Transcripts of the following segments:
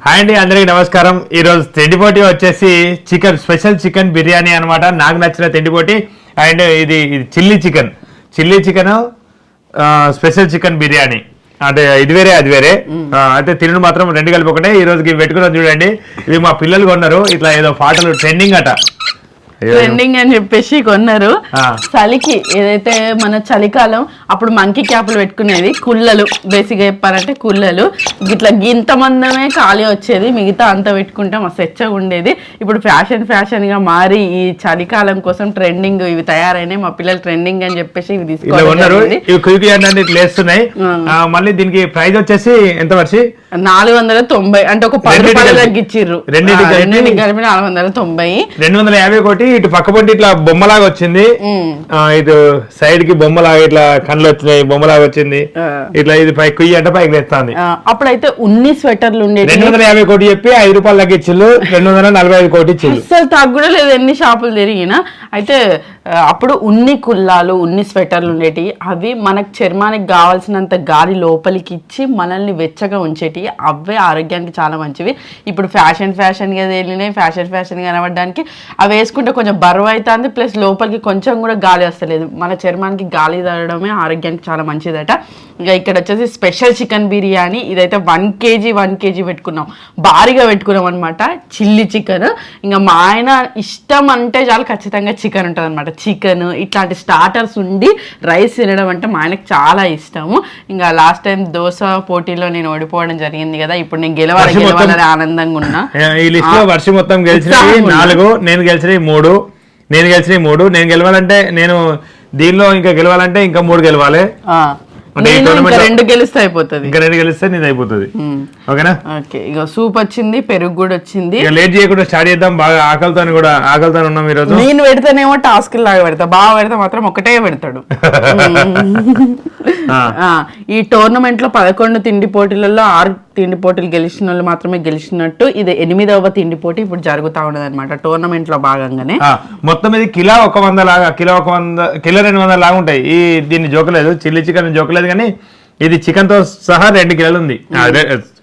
Hi అండి, అందరికీ నమస్కారం. ఈరోజు తిండిపోటీ వచ్చేసి స్పెషల్ చికెన్ బిర్యానీ అనమాట. నాకు నచ్చిన తిండిపోటీ. అండ్ ఇది chilli chicken special chicken biryani. అంటే ఇది వేరే అది వేరే. అయితే తినడం మాత్రం రెండు కలిపి ఒకటే. ఈ రోజుకి పెట్టుకున్నాం చూడండి. ఇది మా పిల్లలు కొన్నారు. ఇట్లా ఏదో పాటలు ట్రెండింగ్ అని చెప్పేసి కొన్నారు. చలికి ఏదైతే మన చలికాలం అప్పుడు మంకీ క్యాపులు పెట్టుకునేది, కుళ్ళలు బేసిక్గా చెప్పాలంటే కుళ్ళలు ఇట్లా గింత మందమే ఖాళీ వచ్చేది, మిగతా అంతా పెట్టుకుంటే మస్తు ఎచ్చగా ఉండేది. ఇప్పుడు ఫ్యాషన్ గా మారి ఈ చలికాలం కోసం ట్రెండింగ్ ఇవి తయారైనాయి. మా పిల్లలు ట్రెండింగ్ అని చెప్పేసి ఇవి తీసుకున్నారు. మళ్ళీ దీనికి ప్రైస్ వచ్చేసి ఎంత వచ్చి 490, అంటే ఒక 10 రూపాయలు తగ్గించారు. రెండింటికి కలిపి 490. 250 కోటి. ఇటు పక్క పొంటి ఇట్లా బొమ్మలాగా వచ్చింది, ఇటు సైడ్ కి బొమ్మలాగా ఇట్లా కళ్ళు వచ్చినాయి, బొమ్మలాగా వచ్చింది. ఇట్లా ఇది పై కుయ్యి అంటే పైకి లేస్తుంది. అప్పుడైతే ఉన్ని స్వెటర్లు ఉండేవి. 250 కోటి చెప్పి 5 రూపాయలు తగ్గించు, 245 కోటి ఇచ్చింది. అసలు తగ్గుడే లేదు ఎన్ని షాపులు తిరిగినా. అయితే అప్పుడు ఉన్ని కుల్లాలు, ఉన్ని స్వెటర్లు ఉండేవి. అవి మనకు చర్మానికి కావాల్సినంత గాలి లోపలికి ఇచ్చి మనల్ని వెచ్చగా ఉంచేటి. అవే ఆరోగ్యానికి చాలా మంచివి. ఇప్పుడు ఫ్యాషన్గా వెళ్ళినాయి. ఫ్యాషన్గా కనబడడానికి అవి వేసుకుంటే కొంచెం బరువు అవుతుంది, ప్లస్ లోపలికి కొంచెం కూడా గాలి వస్తలేదు. మన చర్మానికి గాలి తగ్గడమే ఆరోగ్యానికి చాలా మంచిదట. ఇక ఇక్కడ వచ్చేసి స్పెషల్ చికెన్ బిర్యానీ. ఇదైతే 1 కేజీ పెట్టుకున్నాం, భారీగా పెట్టుకున్నాం అనమాట. Chilli chicken. ఇంకా మా ఆయన ఇష్టం అంటే చాలా ఖచ్చితంగా చికెన్ ఉంటుంది అనమాట. చికెన్ ఇట్లాంటి స్టార్టర్స్ ఉండి రైస్ తినడం అంటే మా ఆయనకు చాలా ఇష్టము. ఇంకా లాస్ట్ టైం దోశ పోటీలో నేను ఓడిపోవడం జరిగింది కదా, ఇప్పుడు నేను గెలవాలని ఆనందంగా ఉన్నా. ఈ లిస్ట్ లో వర్షం మొత్తం గెలిచినవి 4, నేను గెలిచినవి 3. నేను గెలవాలంటే నేను దీనిలో ఇంకా గెలవాలంటే ఇంకా 3 గెలవాలి. రెండు గెలిస్తే అయిపోతుంది. ఇంకా 2 గెలిస్తే నేను అయిపోతుంది. ఓకేనా? ఓకే. ఇక సూప్ వచ్చింది, పెరుగు కూడా వచ్చింది. లేట్ చేయకుండా స్టార్ట్ చేద్దాం. బాగా ఆకలితో ఉన్నాం ఈ రోజు. నేను పెడితేనేమో టాస్క్ లాగా పెడతా, బాగా పెడితే మాత్రం ఒకటే పెడతాడు. ఈ టోర్నమెంట్ లో 11 తిండి పోటీలలో 6 తిండి పోటీలు గెలిచిన వాళ్ళు మాత్రమే గెలిచినట్టు. ఇది 8వ తిండి పోటీ ఇప్పుడు జరుగుతా ఉండదు అనమాట టోర్నమెంట్ లో భాగంగానే. మొత్తం ఇది కిలో 100 లాగా, కిలో 200 లాగా ఉంటాయి. దీన్ని జోకలేదు, చిల్లీ చికెన్ జోకలేదు, కానీ ఇది చికెన్ తో సహా 2 కిలోలు ఉంది,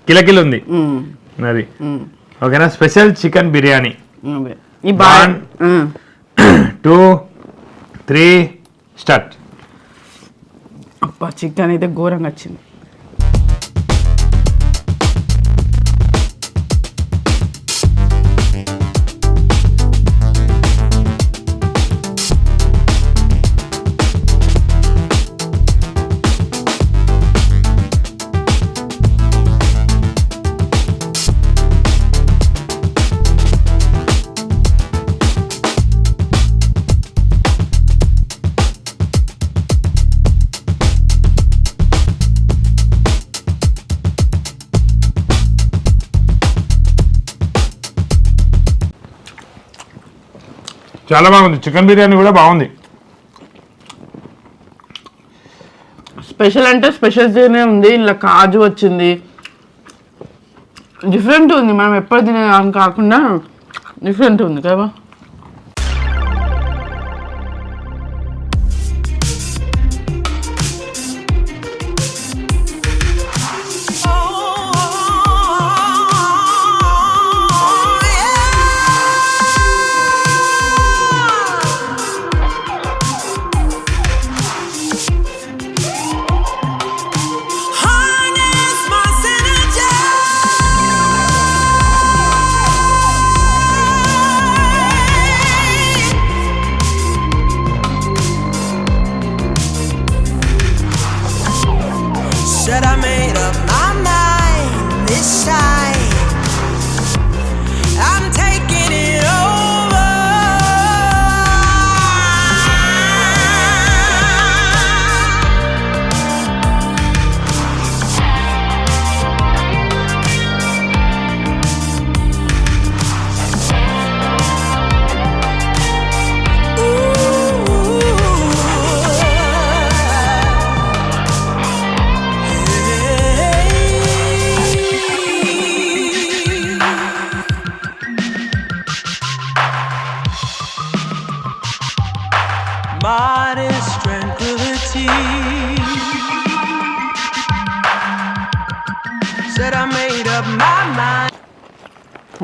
కిలో ఉంది అది. ఓకేనా? Special chicken biryani. 1 2 3 స్టార్ట్. అబ్బా, చికెన్ అయితే ఘోరంగా వచ్చింది. చాలా బాగుంది. చికెన్ బిర్యానీ కూడా బాగుంది. స్పెషల్ అంటే స్పెషల్గానే ఉంది. ఇలా కాజు వచ్చింది, డిఫరెంట్ ఉంది. మనం ఎప్పుడు తినే కాకుండా డిఫరెంట్ ఉంది కదా.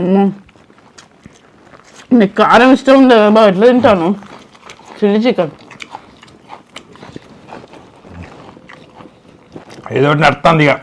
అమ్మో నీకు కారం ఇష్టం ఉంది కదా బాబు, ఎట్లా తింటాను చిల్లీ చికెన్. ఏదో ఒకటి నడుస్తుంది ఇక.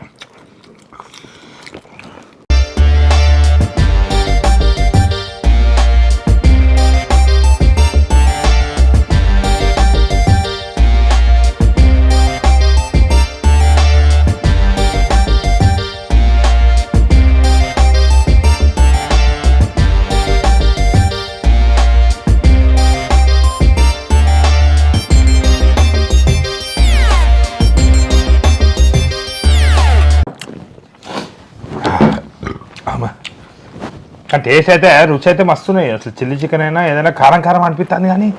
కానీ టేస్ట్ అయితే రుచి అయితే మస్తున్నాయి. అసలు చిల్లీ చికెన్ అయినా ఏదైనా కారం కారం అనిపిస్తుంది, కానీ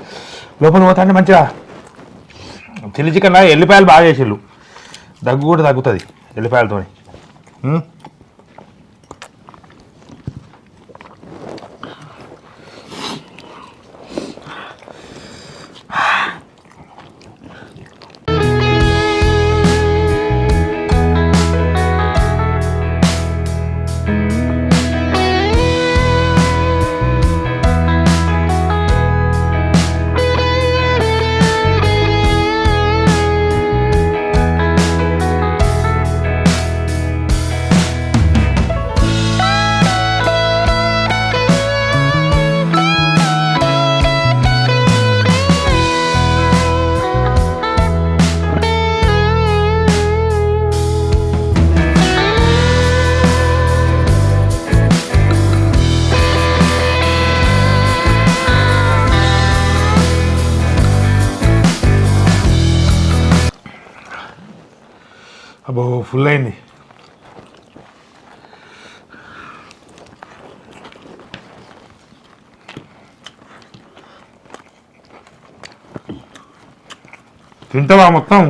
లోపల పోతాండి మంచిగా. చిల్లీ చికెన్ ఎల్లిపాయలు బాగా వేసిళ్ళు, దగ్గు కూడా తగ్గుతుంది ఎల్లిపాయలతో. అబ్బో ఫుల్ అయింది. తింటావా మొత్తం?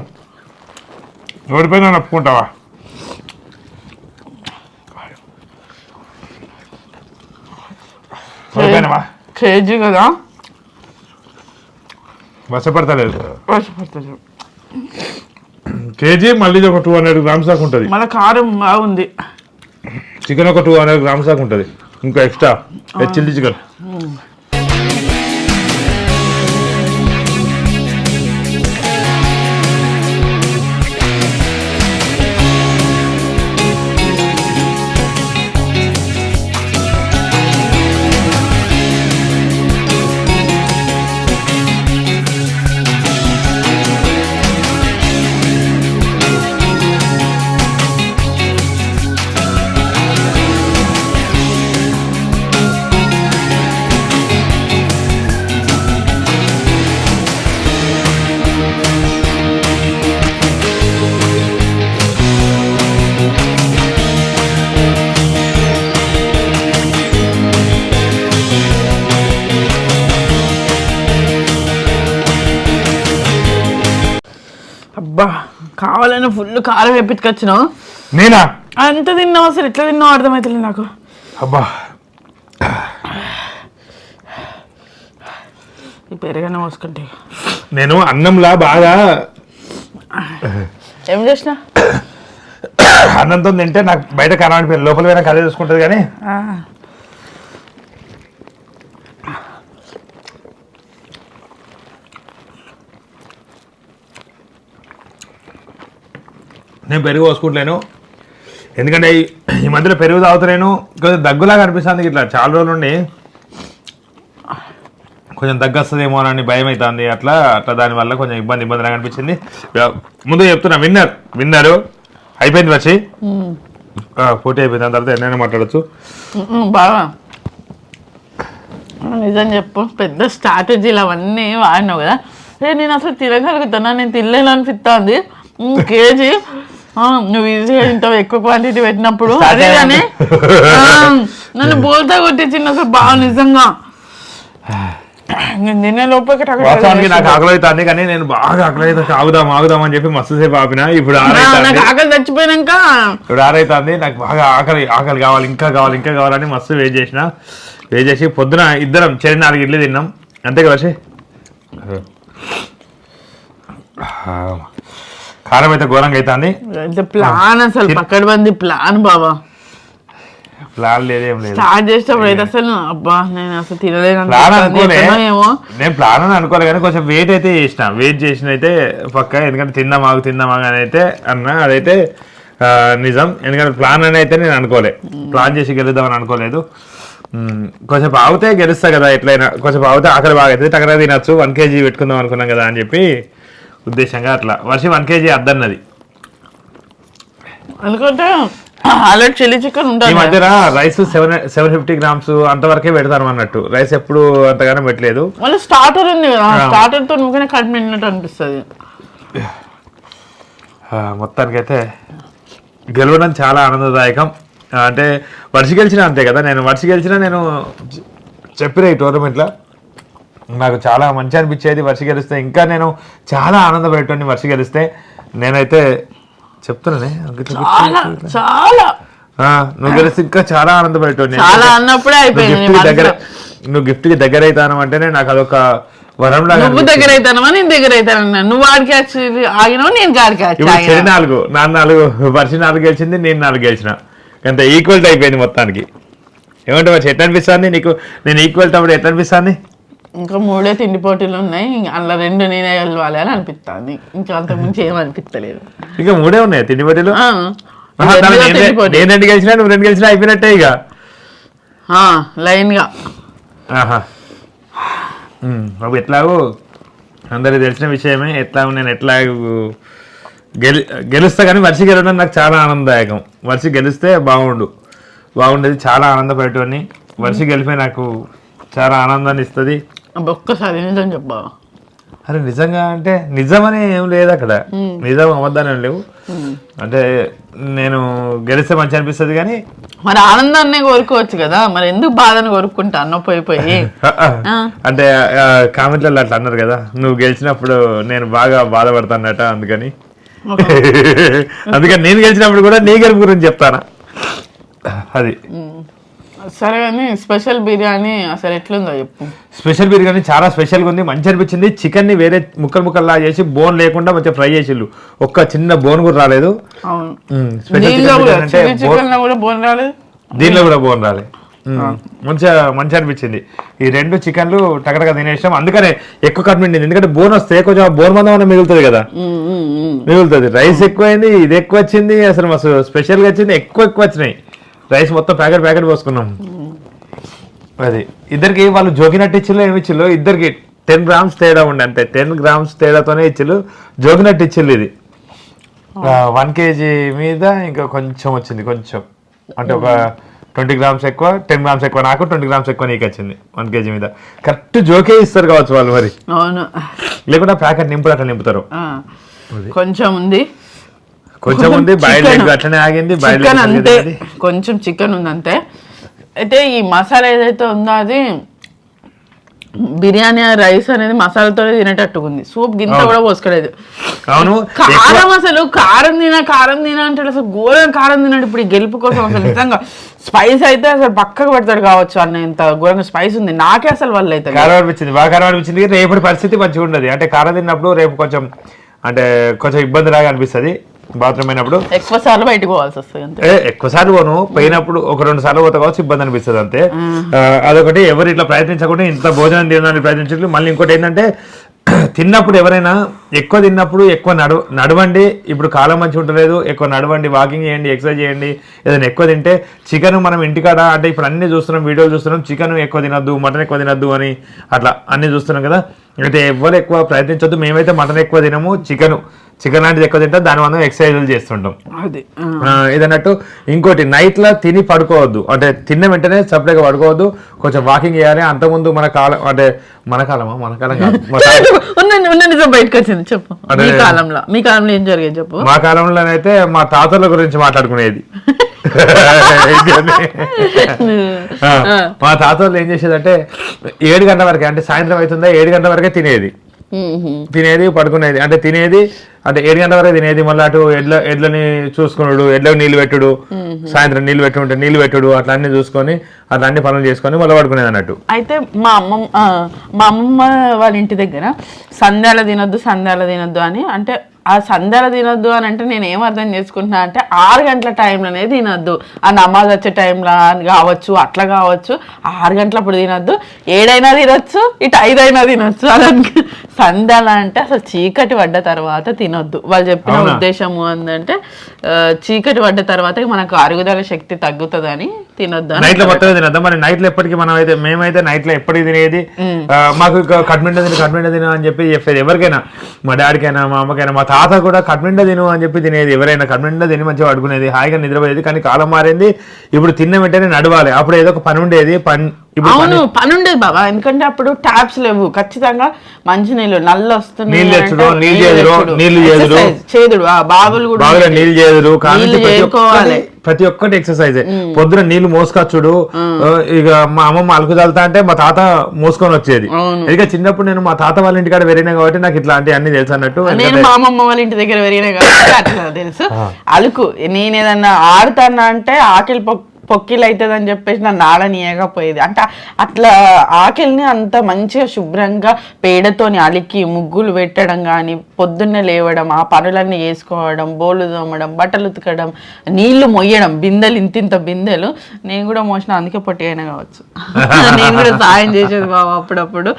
ఓడిపోయినా నప్పుకుంటావా? ఓడిపోయినావా? కేజీ కదా, వశపడతలేదు. వశపడతలేదు. కేజీ మళ్ళీ ఒక 200 grams దాకా ఉంటుంది. మన కారం బాగుంది. చికెన్ ఒక 200 grams దాకా ఉంటుంది, ఇంకా ఎక్స్ట్రా చిల్లీ చికెన్. అబ్బా కావాలని ఫుల్ కారం వేపించుకొచ్చినావు. నేనా? అంత తిన్నావు, అసలు ఎట్లా తిన్నావు అర్థమవుతుంది నాకు. అబ్బా ఈ పెరుగన్న పోసుకుంటే నేను అన్నంలా బాగా ఏం చేసినా అన్నంతో తింటే నాకు బయట కారం అనిపోయింది, లోపల పోయినా కదే చూసుకుంటుంది. కానీ నేను పెరుగు పోసుకుంటలేను, ఎందుకంటే ఈ మధ్యలో పెరుగు తాగుతలేను. కొంచెం దగ్గులాగా అనిపిస్తుంది ఇట్లా చాలా రోజుల నుండి. కొంచెం దగ్గు వస్తుందేమో అని భయం అవుతుంది. అట్లా దానివల్ల కొంచెం ఇబ్బందిగా అనిపించింది. ముందు చెప్తున్నా, విన్నరు అయిపోయింది, వచ్చి పోటీ అయిపోయింది. దాని తర్వాత ఎన్నైనా మాట్లాడచ్చు. బాగా నిజం చెప్పు, పెద్ద స్ట్రాటజీలు అవన్నీ వాడినావు కదా. నేను అసలు తినగలుగుతానా, నేను తినలేను అనిపిస్తుంది. కేజీ నువ్వు ఈజీగా తింటావు ఎక్కువ క్వాంటిటీ పెట్టినప్పుడు. అదే కానీ నన్ను బోల్తా కొట్టించింది అసలు బాగా నిజంగా. నేను తినే లోపలికి నాకు ఆకలి అవుతుంది, కానీ నేను బాగా ఆకలి అయితే ఆగుదాం అని చెప్పి మస్తు సేపు ఆపిన. ఇప్పుడు నాకు ఆకలి చచ్చిపోయినాక ఇప్పుడు ఆరైతుంది, నాకు బాగా ఆకలి కావాలి, ఇంకా కావాలని మస్తు వెయిట్ చేసి పొద్దున ఇద్దరం 4 ఇడ్లీ తిన్నాం అంతే కదా. కారం అయితే ఘోరంగా అవుతుంది. ప్లాన్ అసలు పక్కడబంది ప్లాన్ బాబా. ప్లాన్ లేదు ఏం లేదు. స్టార్ట్ చేసేటప్పుడు అయితే అసలు అబ్బా నేను అసలు ప్లాన్ అనుకోలే, తినలేనేమో. నేను ప్లాన్ అని అనుకోలే కానీ కొంచెం వెయిట్ అయితే చేసిన అయితే పక్క, ఎందుకంటే తిందామా అని అయితే అన్నా, అదైతే నిజం. ఎందుకంటే ప్లాన్ అని అయితే నేను అనుకోలే, ప్లాన్ చేసి గెలుద్దామని అనుకోలేదు. కొంచెం ఆగితే గెలుస్తా కదా ఎట్లయినా, కొంచెం ఆగితే ఆకలి బాగా అవుతుంది, టకరా తినచ్చు, 1 kg పెట్టుకుందాం అనుకున్నాం కదా అని చెప్పి ఉద్దేశంగా అట్లా. వర్షం 1 kg అద్దన్నది. ఎందుకంటే ఆల్రెడీ చిల్లీ చికెన్ ఈ ఉంటుంది. మధ్యన రైస్ 750 grams అంతవరకే పెడతారు అన్నట్టు, రైస్ ఎప్పుడు అంతగానో పెట్టలేదు. మళ్ళీ స్టార్టర్ ఉంది కదా, స్టార్టర్ తో నువ్వు కడుపు నిండినట్టు అనిపిస్తుంది. మొత్తానికైతే గెలవడం చాలా ఆనందదాయకం. అంటే వర్షి గెలిచినా అంతే కదా, నేను వర్షి గెలిచినా నేను చెప్పిన ఈ టోర్నమెంట్లో నాకు చాలా మంచి అనిపించేది. వర్షి గెలిస్తే ఇంకా నేను చాలా ఆనందపడేటోని. వర్షి గెలిస్తే నేనైతే చెప్తున్నానే చాలా నువ్వు గెలిస్తే ఇంకా చాలా ఆనందపడేటోని. చాలా అన్నప్పుడే అయిపోయింది. నువ్వు గిఫ్ట్ కి దగ్గర అవుతాను అంటేనే నాకు అదొక వరం లాగా. నువ్వు దగ్గర అవుతానమా నేను దగ్గర అవుతానన్నా, నువ్వు ఆడికి వచ్చి ఆగినావు, నేను గాడికి వచ్చి 4 నాన్న 4 వర్షి 4 గెలిచింది, నేను 4 గెలిచిన, అంత ఈక్వల్టీ అయిపోయింది మొత్తానికి. ఏమంటే వచ్చి ఎట్లా అనిపిస్తుంది నీకు? నేను ఈక్వల్ అప్పుడు ఎట్లా అనిపిస్తుంది? ఇంకా 3 తిండి పోటీలు ఉన్నాయి, అందులో 2 నేనే గెలవాలి అని అనిపిస్తుంది. ఇంకా అంతకుమించి ఏమనిపిస్తలేదు. ఇంకా 3 ఉన్నాయి తిండి పోటీలు. నేను 2 గెలిచినా, నువ్వు 2 గెలిచినా అయిపోయినట్టే ఇక లైన్ గా. అవి ఎట్లాగో అందరికి తెలిసిన విషయమే. నేను ఎట్లా గెలుస్తా కానీ వర్షి గెలవడం నాకు చాలా ఆనందదాయకం. వర్షి గెలిస్తే బాగుండేది, చాలా ఆనందపడేటోని. వర్షి గెలిపే నాకు చాలా ఆనందాన్ని ఇస్తుంది. ఒక్కసారి నిజం చెప్పా. అరే నిజంగా అంటే నిజమని ఏం లేదు అక్కడ, నిజం అబద్ధాలు లేవు. అంటే నేను గెలిస్తే మంచి అనిపిస్తుంది కానీ మరి ఆనందాన్ని కోరుకోవచ్చు కదా, మరి ఎందుకు బాధను కోరుకుంటా అన్న పోయి అంటే కామెంట్లలో అట్లా అన్నారు కదా, నువ్వు గెలిచినప్పుడు నేను బాగా బాధపడతానట, అందుకని నేను గెలిచినప్పుడు కూడా నీ గెలుపు గురించి చెప్తానా అది. సరే కానీ స్పెషల్ బిర్యానీ అసలు ఎట్లుందో చెప్పు. స్పెషల్ బిర్యానీ చాలా స్పెషల్గా ఉంది, మంచి అనిపించింది. చికెన్ ని వేరే ముక్కల్లా చేసి బోన్ లేకుండా మంచిగా ఫ్రై చేసిళ్ళు, ఒక్క చిన్న బోన్ కూడా రాలేదు. దీనిలో కూడా బోన్ రాలేదు. మంచిగా అనిపించింది. ఈ 2 చికెన్లు టకటగా తినేసాం, అందుకనే ఎక్కువ కట్మిండింది. ఎందుకంటే బోన్ వస్తే కొంచెం బోన్ మందం మిగులుతుంది కదా, మిగులుతుంది. రైస్ ఎక్కువైంది, ఇది ఎక్కువ వచ్చింది, అసలు మస్తు స్పెషల్గా వచ్చింది, ఎక్కువ వచ్చినాయి. రైస్ మొత్తం ప్యాకెట్ పోసుకున్నాం. అది ఇద్దరికి వాళ్ళు జోగినట్టు ఇచ్చిళ్ళు, ఏమి ఇచ్చిళ్ళు, ఇద్దరికి 10 grams తేడా ఉండే, అంతే 10 grams తేడాతోనే ఇచ్చిళ్ళు, జోగినట్టు ఇచ్చిళ్ళు. ఇది 1 kg మీద ఇంకా కొంచెం వచ్చింది, కొంచెం అంటే ఒక 20 grams ఎక్కువ, 10 grams ఎక్కువ నాకు, 20 grams ఎక్కువ నీకు వచ్చింది 1 kg మీద. కరెక్ట్ జోకే ఇస్తారు కావచ్చు వాళ్ళు, మరి లేకుండా ప్యాకెట్ అట్లా నింపుతారు. కొంచెం ఉంది బాయిల్ ఎగ్ అట్లనే ఆగింది, చికెన్ అంతే, కొంచెం చికెన్ ఉంది అంతే. అయితే ఈ మసాలా ఏదైతే ఉందో అది బిర్యానీ రైస్ అనేది మసాలాతో తినేటట్టుగా ఉంది. సూప్ గింత కూడా పోసుకోలేదు. అవును, కారం అసలు కారం తినా అంటే అసలు ఘోరం కారం తిన్నాడు. ఇప్పుడు ఈ గెలుపు కోసం అసలు నిజంగా స్పైస్ అయితే అసలు పక్కకు పెడతాడు కావచ్చు అన్న, ఇంత ఘోరంగా స్పైస్ ఉంది. నాకే అసలు వల్ల అయితే కారం అనిపించింది, బాగా కారం అనిపించింది. రేపటి పరిస్థితి మంచిగా ఉండదు, అంటే కారం తిన్నప్పుడు రేపు కొంచెం ఇబ్బంది లాగా అనిపిస్తుంది. బాత్రూమ్ అయినప్పుడు ఎక్కువ సార్లు బయటకు పోవాల్సి వస్తుంది. ఎక్కువ సార్లు పోను, పోయినప్పుడు 1-2 సార్లు పోతా కావచ్చు, ఇబ్బంది అనిపిస్తుంది అంతే. అదొకటి, ఎవరు ఇట్లా ప్రయత్నించకుండా ఇంత భోజనం తినడానికి ప్రయత్నించారు. మళ్ళీ ఇంకోటి ఏంటంటే తిన్నప్పుడు ఎవరైనా ఎక్కువ తిన్నప్పుడు ఎక్కువ నడవండి. ఇప్పుడు కాలం మంచి ఉండలేదు, ఎక్కువ నడవండి, వాకింగ్ చేయండి, ఎక్సర్సైజ్ చేయండి. ఏదైనా ఎక్కువ తింటే చికెన్ మనం ఇంటికాడ అంటే ఇప్పుడు అన్ని చూస్తున్నాం, వీడియోలు చూస్తున్నాం, చికెన్ ఎక్కువ తినద్దు, మటన్ ఎక్కువ తినద్దు అని అట్లా అన్ని చూస్తున్నాం కదా. అయితే ఎవరు ఎక్కువ ప్రయత్నించొద్దు. మేమైతే మటన్ ఎక్కువ తినము, చికెన్ లాంటిది ఎక్కువ తింటాం, దాని వల్ల ఎక్సర్సైజులు చేస్తుంటాం. ఏదన్నట్టు ఇంకోటి, నైట్లో తిని పడుకోవద్దు, అంటే తిన్న వెంటనే సపరేట్గా పడుకోవద్దు, కొంచెం వాకింగ్ చేయాలి. అంతకుముందు మన కాలం బయటకు వచ్చింది చెప్పు. మీ కాలంలో ఏం జరిగేది చెప్పు. మా కాలంలోనైతే మా తాతల గురించి మాట్లాడుకునేది. మా తాతలు ఏం చేసేదంటే 7 గంటల వరకే, అంటే సాయంత్రం అవుతుందా 7 గంటల వరకే తినేది, పడుకునేది. అంటే తినేది అంటే 7 గంటల వరకు తినేది, మళ్ళీ అటు ఎడ్లని చూసుకున్నాడు, ఎడ్లకు నీళ్లు పెట్టుడు, సాయంత్రం నీళ్లు పెట్టుకుంటే నీళ్లు పెట్టుడు, అట్లా అన్ని చూసుకొని అట్లా అన్ని పనులు చేసుకొని మళ్ళీ పడుకునేది అన్నట్టు. అయితే మా అమ్మమ్మ వాళ్ళ ఇంటి దగ్గర సంధ్యాల తినొద్దు అని, అంటే ఆ సంధ్యాల తినొద్దు అని అంటే నేను ఏం అర్థం చేసుకుంటున్నా అంటే 6 గంటల టైంలోనే తినొద్దు, ఆ నమాజ్ వచ్చే టైంలో కావచ్చు, అట్లా కావచ్చు, 6 గంటలప్పుడు తినొద్దు, 7 అయినా తినొచ్చు, ఇటు 5 అయినా తినొచ్చు. అలా సంధ్యాల అంటే అసలు చీకటి పడ్డ తర్వాత తినొద్దు. వాళ్ళు చెప్పిన ఉద్దేశము ఏంటంటే చీకటి పడ్డ తర్వాత మనకు అరుగుదల శక్తి తగ్గుతుందని తినొద్దు. నైట్ లో మొత్తం తినద్దా? మరి నైట్ లో ఎప్పటికీ మేమైతే నైట్ లో ఎప్పటికి తినేది, మాకు కడ్మిండ తిను అని చెప్పి చెప్పేది ఎవరికైనా, మా డాడీకైనా మా అమ్మకైనా. మా తాత కూడా కడ్మిండ తిను అని చెప్పి తినేది, ఎవరైనా కడ్మిండ తిని మంచిగా పడుకునేది, హాయిగా నిద్రపోయేది. కానీ కాలం మారింది, ఇప్పుడు తిన్న వెంటనే నడవాలి. అప్పుడు ఏదో ఒక పని ఉండేది, అవును పని ఉండేది బాబా, ఎందుకంటే అప్పుడు ట్యాప్స్ లేవు, ఖచ్చితంగా మంచి నీళ్ళు నల్ల వస్తుంది, చేదుడు బావులు కూడా నీళ్ళు చేదురు, ప్రతి ఒక్కటి ఎక్సర్సైజ్. పొద్దున నీళ్లు మోసుకొచ్చుడు, ఇక మా అమ్మమ్మ అలుకు చల్లుతా అంటే మా తాత మోసుకొని వచ్చేది. ఇక చిన్నప్పుడు నేను మా తాత వాళ్ళ ఇంటికాడ వెరినా కాబట్టి నాకు ఇట్లాంటి అన్ని తెలుసు అన్నట్టు. నేను మా అమ్మమ్మ వాళ్ళ ఇంటి దగ్గర వెరినా కాబట్టి అట్లా తెలుసు. అలుకు నేను ఏదన్నా ఆడుతానా అంటే ఆకలి పొక్కిలు అవుతుంది అని చెప్పేసి నన్ను ఆడనీయకపోయేది. అంటే అట్లా ఆకలిని అంత మంచిగా శుభ్రంగా పేడతోని అలికి ముగ్గులు పెట్టడం కానీ, పొద్దున్నే లేవడం, ఆ పనులన్నీ వేసుకోవడం, బోలు తోమడం, బట్టలు ఉతకడం, నీళ్లు మొయ్యడం, బిందెలు ఇంతింత బిందెలు నేను కూడా మోసిన, అందుకే పొట్టి అయినా కావచ్చు. నేను కూడా సాయం చేసేది బాబు అప్పుడప్పుడు.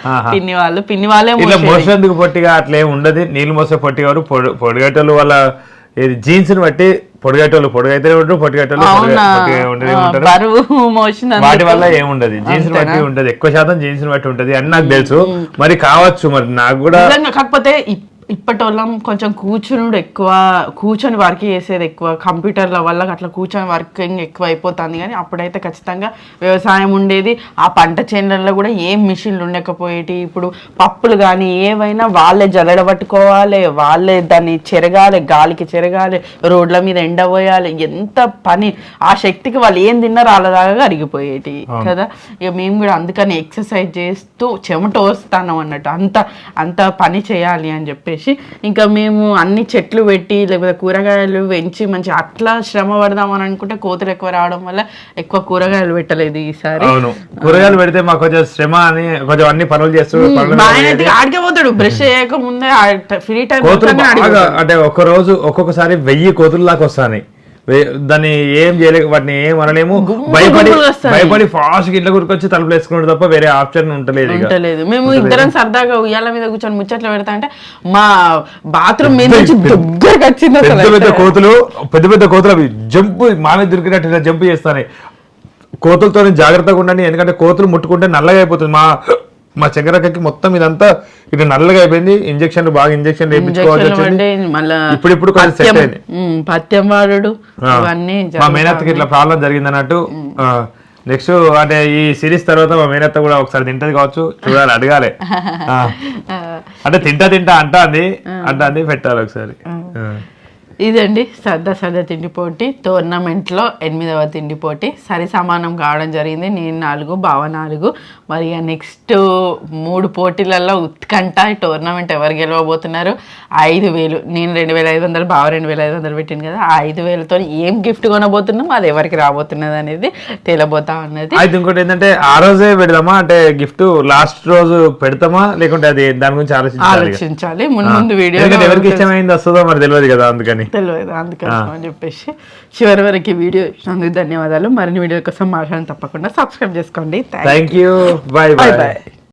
పిన్ని వాళ్ళే మోసేందుకు పొట్టిగా అట్లా ఏమి ఉండదు. నీళ్ళు మోసే పొట్టి గారు పొడిగట్టలు వాళ్ళ జీన్స్ ని బట్టి పొడిగట్టోళ్ళు పొడిగైతే ఉంటారు, పొట్టిగట్టోళ్ళు వాటి వల్ల ఏముండదు. జీన్స్ ని బట్టి ఉంటది, ఎక్కువ శాతం జీన్స్ ని బట్టి ఉంటది అని నాకు తెలుసు. మరి కావచ్చు, మరి నాకు కూడా. కాకపోతే ఇప్పటోళ్ళం కొంచెం కూర్చొని వర్క్ చేసేది ఎక్కువ, కంప్యూటర్ల వల్ల అట్లా కూర్చొని వర్కింగ్ ఎక్కువ అయిపోతుంది. కానీ అప్పుడైతే ఖచ్చితంగా వ్యవసాయం ఉండేది, ఆ పంట చేనులలో కూడా ఏం మిషన్లు ఉండకపోయేటి. ఇప్పుడు పప్పులు కానీ ఏవైనా వాళ్ళే జల్లెడ పట్టుకోవాలి, వాళ్ళే దాన్ని చెరగాలి, గాలికి చెరగాలి, రోడ్ల మీద ఎండబోయాలి, ఎంత పని. ఆ శక్తికి వాళ్ళు ఏం తిన్నారో వాళ్ళదాకా అరిగిపోయేటి కదా. ఇక మేము కూడా అందుకని ఎక్సర్సైజ్ చేస్తూ చెమట వస్తాను అన్నట్టు, అంత పని చేయాలి అని చెప్పేసి. ఇంకా మేము అన్ని చెట్లు పెట్టి లేకపోతే కూరగాయలు పెంచి మంచి అట్లా శ్రమ పడదామని అనుకుంటే కోతులు ఎక్కువ రావడం వల్ల ఎక్కువ కూరగాయలు పెట్టలేదు ఈసారి. అవును, కూరగాయలు పెడితే మాకు కొంచెం శ్రమ అని కొంచెం అన్ని పనులు చేస్తూ ఆడికే పోతాడు, బ్రష్ చేయక ముందే ఫ్రీ టైం. అంటే ఒక్కొక్కసారి 1000 కోతులు దాకా వస్తాయి. దాన్ని ఏం చేయలేక వాటిని ఏం అనలేము, భయపడి ఫాస్ట్ ఇంట్లో గురికొచ్చి తలుపులు వేసుకుంటారు తప్ప వేరే ఆప్షన్ ఉంటలేదు. మేము ఇద్దరం సరదాగా ఉయ్యాల మీద కూర్చొని ముచ్చట్లు పెడతా అంటే మా బాత్రూమ్ మీద నుంచి దగ్గరకు వచ్చింది. పెద్ద పెద్ద కోతులు అవి జంప్ మా మీద దొరికినట్టు జంప్ చేస్తాయి. కోతులతో జాగ్రత్తగా ఉండండి, ఎందుకంటే కోతులు ముట్టుకుంటే నల్లగా అయిపోతుంది. మా చక్కెరకి మొత్తం ఇదంతా ఇటు నల్లగా అయిపోయింది. ఇంజక్షన్ వేయించుకోవాలి. ఇప్పుడు పత్యం వాడు మా మేనత్తకి ఇట్లా ప్రాబ్లం జరిగింది అన్నట్టు. నెక్స్ట్ అంటే ఈ సిరీస్ తర్వాత మా మేనత్త కూడా ఒకసారి తింటది కావచ్చు, చూడాలి, అడగాలి. అంటే తింటా అంటాంది పెట్టాలి ఒకసారి. ఇదండి సరదా తిండి పోటీ. టోర్నమెంట్లో 8వ తిండి పోటీ సరి సమానం కావడం జరిగింది. నేను 4, బావ 4. మరి నెక్స్ట్ 3 పోటీలలో ఉత్కంఠ. టోర్నమెంట్ ఎవరు గెలవబోతున్నారు? 5,000. నేను 2,500, బావ 2,500 పెట్టింది కదా. ఆ 5,000తో ఏం గిఫ్ట్ కొనబోతున్నాం, అది ఎవరికి రాబోతున్నది అనేది తేలబోతా ఉన్నది. అయితే ఇంకోటి ఏంటంటే ఆ రోజే పెడదామా, అంటే గిఫ్ట్ లాస్ట్ రోజు పెడతామా, లేకుంటే అది దాని గురించి ఆలోచించాలి. ముందు వీడియో ఎవరికి ఇష్టమైంది వస్తుందో మరి తెలియదు కదా, తెలియదు. అందుకని అని చెప్పేసి చివరి వరకు వీడియో ఇచ్చినందుకు ధన్యవాదాలు. మరిన్ని వీడియో కోసం మా ఛానల్ తప్పకుండా సబ్స్క్రైబ్ చేసుకోండి. Thank you. బై.